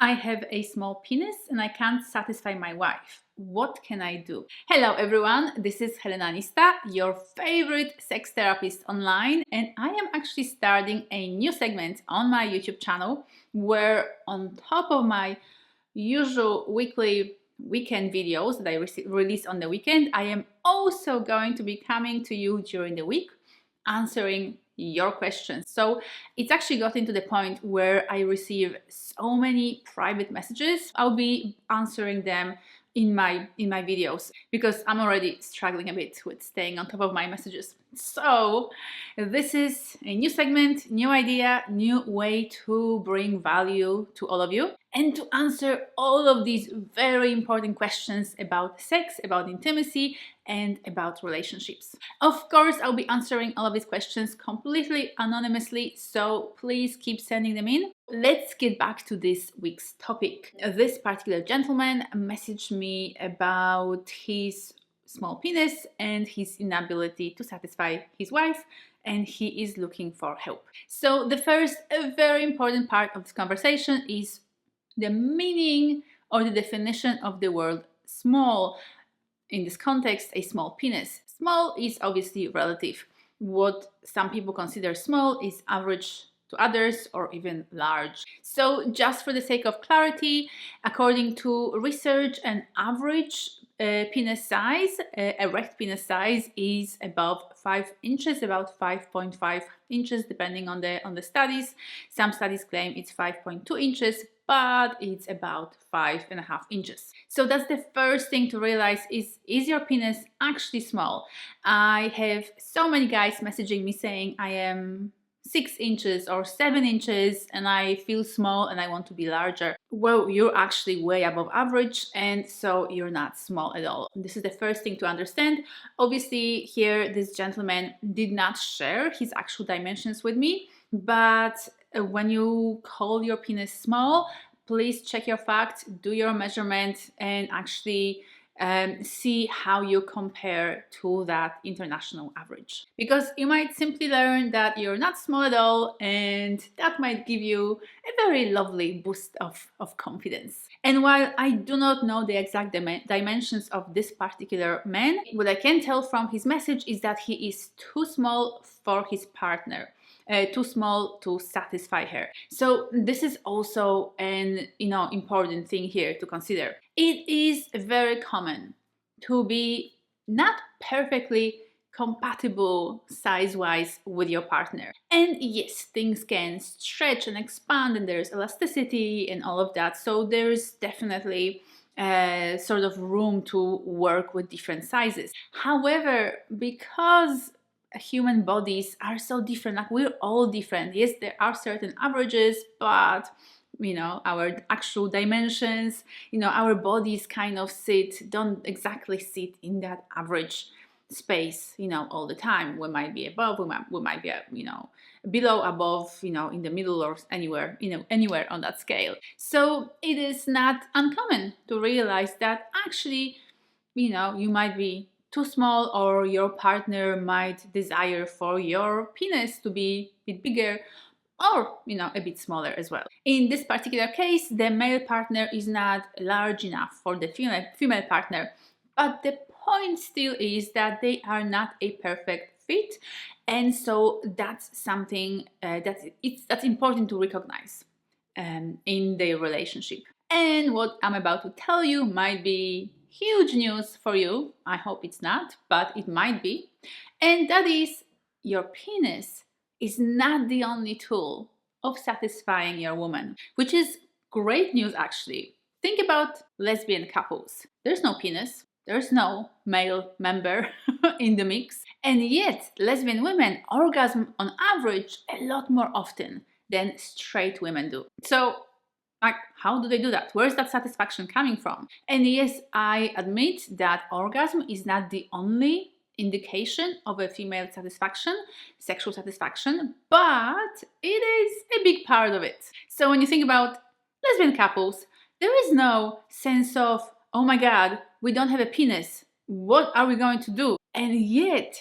I have a small penis and I can't satisfy my wife. What can I do? Hello everyone, this is Helena Nista, your favorite sex therapist online, and I am actually starting a new segment on my YouTube channel where on top of my usual weekly weekend videos that I release on the weekend, I am also going to be coming to you during the week answering your questions. So it's actually gotten to the point where I receive so many private messages. I'll be answering them in my videos because I'm already struggling a bit with staying on top of my messages. So this is a new segment, new idea, new way to bring value to all of you and to answer all of these very important questions about sex, about intimacy, and about relationships. Of course, I'll be answering all of these questions completely anonymously, so please keep sending them in. Let's get back to this week's topic. This particular gentleman messaged me about his small penis and his inability to satisfy his wife, and he is looking for help. So the first very important part of this conversation is the meaning or the definition of the word small. In this context, a small penis. Small is obviously relative. What some people consider small is average to others or even large. So just for the sake of clarity, according to research, an average penis size, erect penis size is above 5 inches, about 5.5 inches depending on the studies. Some studies claim it's 5.2 inches, but it's about 5.5 inches. So that's the first thing to realize is your penis actually small? I have so many guys messaging me saying I am 6 inches or 7 inches and I feel small and I want to be larger. Well, you're actually way above average, and so you're not small at all. This is the first thing to understand. Obviously, here this gentleman did not share his actual dimensions with me, but when you call your penis small, please check your facts, do your measurement, and actually see how you compare to that international average. Because you might simply learn that you're not small at all, and that might give you a very lovely boost of confidence. And while I do not know the exact dimensions of this particular man, what I can tell from his message is that he is too small for his partner. Too small to satisfy her. So this is also an important thing here to consider. It is very common to be not perfectly compatible size-wise with your partner. And yes, things can stretch and expand and there's elasticity and all of that. So there's definitely sort of room to work with different sizes. However, because human bodies are so different, like we're all different. Yes, there are certain averages, but our actual dimensions, our bodies kind of don't exactly sit in that average space, all the time. We might be above, we might be, below, above, in the middle, or anywhere, anywhere on that scale. So it is not uncommon to realize that actually, you might be too small, or your partner might desire for your penis to be a bit bigger, or a bit smaller as well. In this particular case, the male partner is not large enough for the female partner, but the point still is that they are not a perfect fit, and so that's something that's important to recognize in their relationship. And what I'm about to tell you might be huge news for you. I hope it's not, but it might be. And that is, your penis is not the only tool of satisfying your woman, which is great news actually. Think about lesbian couples. There's no penis, there's no male member in the mix, and yet lesbian women orgasm on average a lot more often than straight women do. So how do they do that? Where's that satisfaction coming from? And yes, I admit that orgasm is not the only indication of a female satisfaction, sexual satisfaction, but it is a big part of it. So when you think about lesbian couples, there is no sense of, oh my God, we don't have a penis. What are we going to do? And yet,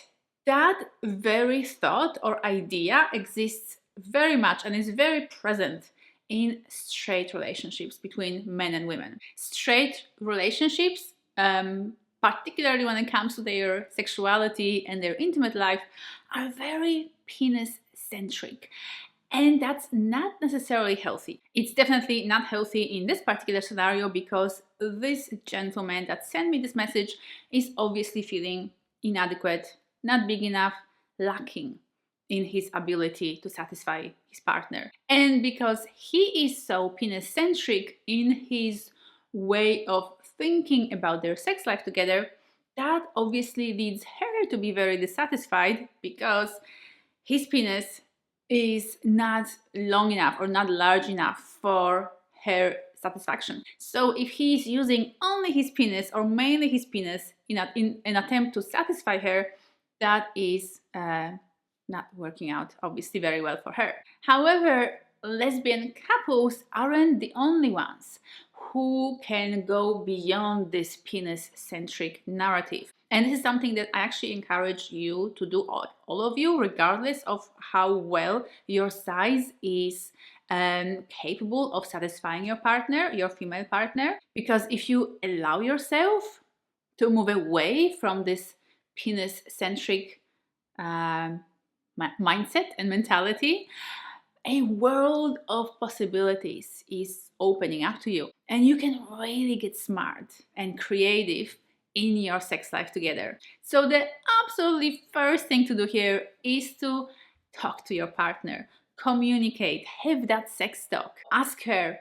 that very thought or idea exists very much and is very present in straight relationships between men and women. Straight relationships, particularly when it comes to their sexuality and their intimate life, are very penis-centric. And that's not necessarily healthy. It's definitely not healthy in this particular scenario because this gentleman that sent me this message is obviously feeling inadequate, not big enough, lacking in his ability to satisfy his partner. And because he is so penis-centric in his way of thinking about their sex life together, that obviously leads her to be very dissatisfied because his penis is not long enough or not large enough for her satisfaction. So if he's using only his penis or mainly his penis in an attempt to satisfy her, that is not working out obviously very well for her. However, lesbian couples aren't the only ones who can go beyond this penis-centric narrative. And this is something that I actually encourage you to do, all of you, regardless of how well your size is capable of satisfying your partner, your female partner. Because if you allow yourself to move away from this penis-centric mindset and mentality, a world of possibilities is opening up to you. And you can really get smart and creative in your sex life together. So the absolutely first thing to do here is to talk to your partner, communicate, have that sex talk. Ask her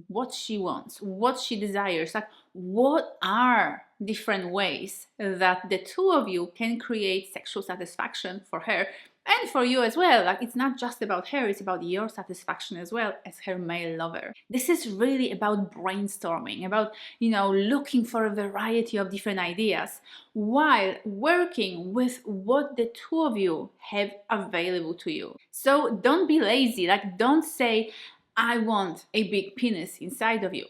what she wants, what she desires, like what are different ways that the two of you can create sexual satisfaction for her and for you as well. Like, it's not just about her, it's about your satisfaction as well as her male lover. This is really about brainstorming, about, looking for a variety of different ideas while working with what the two of you have available to you. So don't be lazy. Like, don't say, I want a big penis inside of you.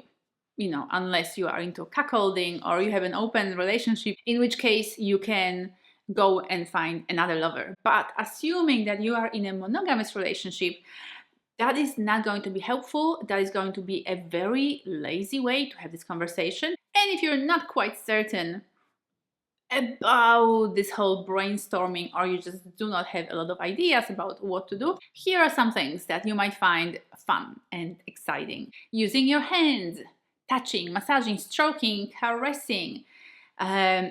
Unless you are into cuckolding or you have an open relationship, in which case you can go and find another lover. But assuming that you are in a monogamous relationship, that is not going to be helpful. That is going to be a very lazy way to have this conversation. And if you're not quite certain about this whole brainstorming, or you just do not have a lot of ideas about what to do, here are some things that you might find fun and exciting. Using your hands, touching, massaging, stroking, caressing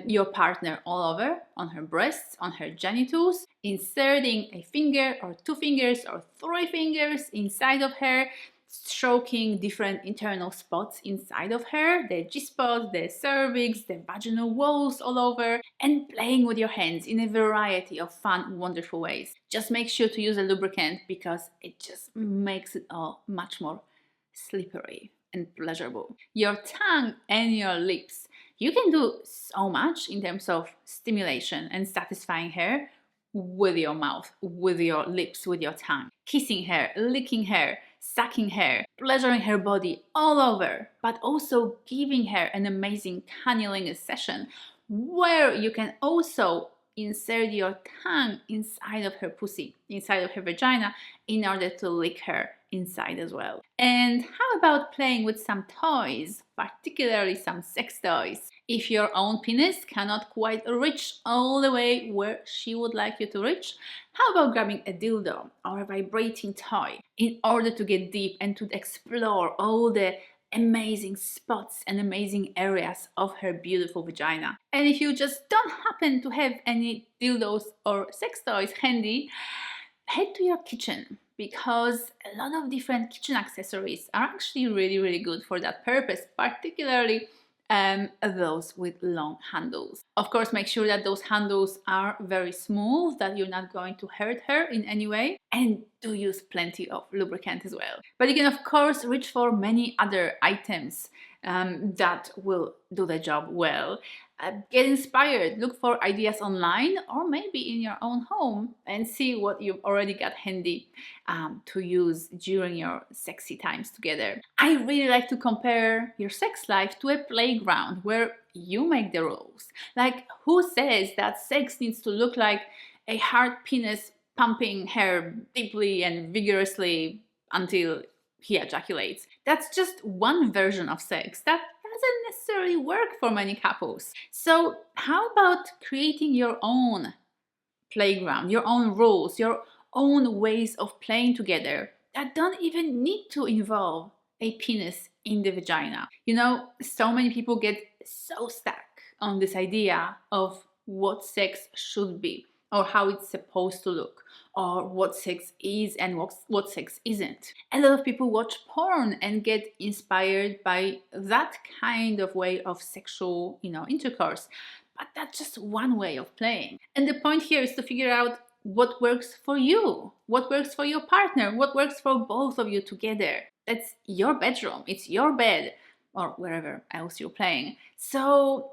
your partner all over, on her breasts, on her genitals, inserting a finger or two fingers or three fingers inside of her, stroking different internal spots inside of her, the G-spot, the cervix, the vaginal walls all over, and playing with your hands in a variety of fun, wonderful ways. Just make sure to use a lubricant because it just makes it all much more slippery and pleasurable. Your tongue and your lips. You can do so much in terms of stimulation and satisfying her with your mouth, with your lips, with your tongue. Kissing her, licking her, sucking her, pleasuring her body all over, but also giving her an amazing cunnilingus session where you can also insert your tongue inside of her pussy, inside of her vagina, in order to lick her inside as well. And how about playing with some toys, particularly some sex toys? If your own penis cannot quite reach all the way where she would like you to reach, how about grabbing a dildo or a vibrating toy in order to get deep and to explore all the amazing spots and amazing areas of her beautiful vagina? And if you just don't happen to have any dildos or sex toys handy, head to your kitchen, because a lot of different kitchen accessories are actually really, really good for that purpose, particularly those with long handles. Of course, make sure that those handles are very smooth, that you're not going to hurt her in any way, and do use plenty of lubricant as well. But you can, of course, reach for many other items that will do the job well. Get inspired, look for ideas online or maybe in your own home and see what you've already got handy to use during your sexy times together. I really like to compare your sex life to a playground where you make the rules. Like, who says that sex needs to look like a hard penis pumping her deeply and vigorously until he ejaculates. That's just one version of sex that doesn't necessarily work for many couples. So how about creating your own playground, your own rules, your own ways of playing together that don't even need to involve a penis in the vagina? You know, so many people get so stuck on this idea of what sex should be, or how it's supposed to look, or what sex is and what sex isn't. A lot of people watch porn and get inspired by that kind of way of sexual, intercourse. But that's just one way of playing. And the point here is to figure out what works for you, what works for your partner, what works for both of you together. That's your bedroom, it's your bed, or wherever else you're playing. So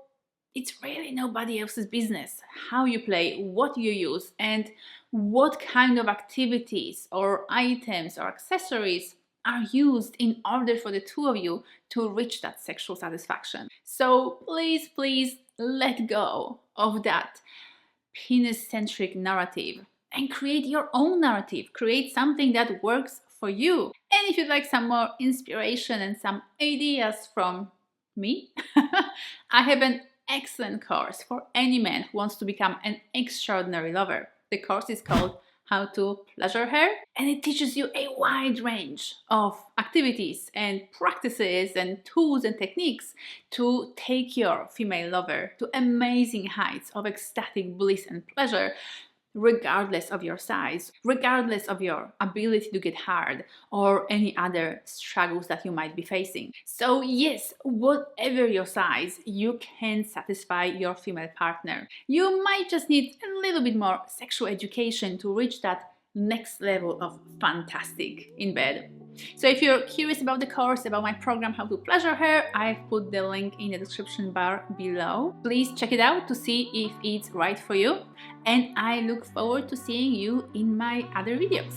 it's really nobody else's business how you play, what you use, and what kind of activities or items or accessories are used in order for the two of you to reach that sexual satisfaction. So please, please let go of that penis-centric narrative and create your own narrative. Create something that works for you. And if you'd like some more inspiration and some ideas from me, I have an excellent course for any man who wants to become an extraordinary lover. The course is called How to Pleasure Her, and it teaches you a wide range of activities and practices and tools and techniques to take your female lover to amazing heights of ecstatic bliss and pleasure, regardless of your size, regardless of your ability to get hard, or any other struggles that you might be facing. So yes, whatever your size, you can satisfy your female partner. You might just need a little bit more sexual education to reach that next level of fantastic in bed. So if you're curious about the course, about my program How to Pleasure Her, I've put the link in the description bar below. Please check it out to see if it's right for you, and I look forward to seeing you in my other videos.